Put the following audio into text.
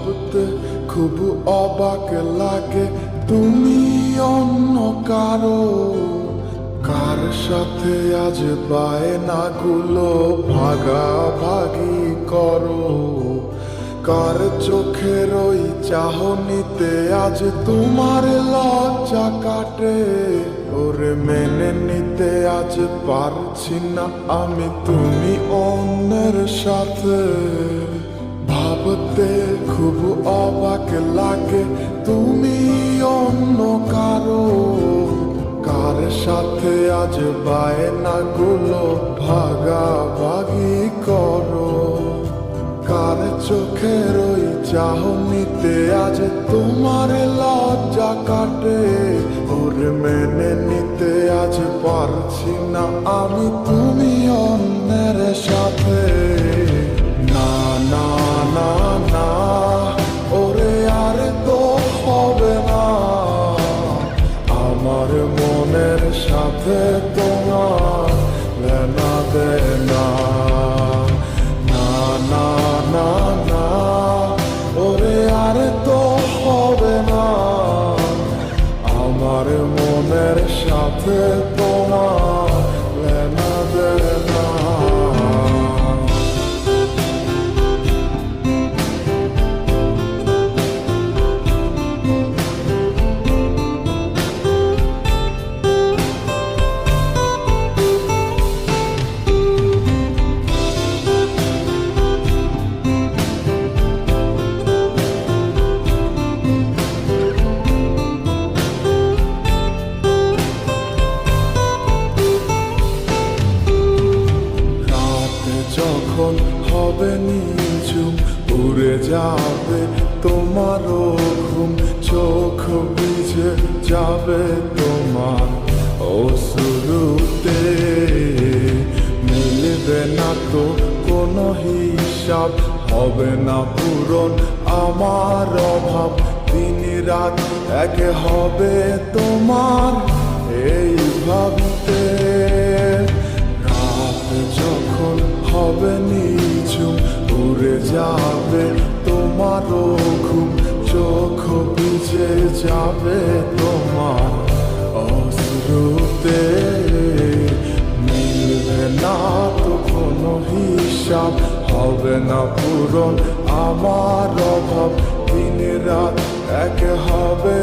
ভাবতে খুব অবাক লাগে তুমি অন্য কারো, কার সাথে আজ বায়নাগুলো ভাগাভাগি করো, কার চোখের ওই চাহনিতে আজ তোমার লজ্জা কাটে। ওরে মেনে নিতে আজ পারছি না আমি তুমি অন্যের সাথে, ভাবতে খুব অবাক লাগে তুমি অন্য কারো, কার সাথে আজ বায়নাগুলো ভাগাভাগি করো, কার চোখের ওই চাহনিতে আজ তোমার লজ্জা কাটে। ওরে মেনে নিতে আজ পারছি না আমি তুমি অন্যের সাথে। না না না না ওরে আর তো হবে না, আমার মনের সাথে তোমার লেনা দেনা। না না না না ওরে আর তো হবে না, আমার মনের সাথে তোমার লেনা দেনা। যখন হবে নিঝুম উড়ে যাবে তোমারও ঘুম, চোখ ভিজে যাবে তোমার অশ্রুতে, মিলবে না তো কোনো হিসাব, হবে না পূরণ আমার অভাব, দিন রাত এক হবে তোমার এই ভাবতে। রাত যখন হবে নিঝুম উড়ে যাবে তোমারও ঘুম, চোখ ভিজে যাবে তোমার অশ্রুতে, মিলবে না তো কোনো হিসাব, হবে না পূরণ আমার অভাব, দিন রাত এক হবে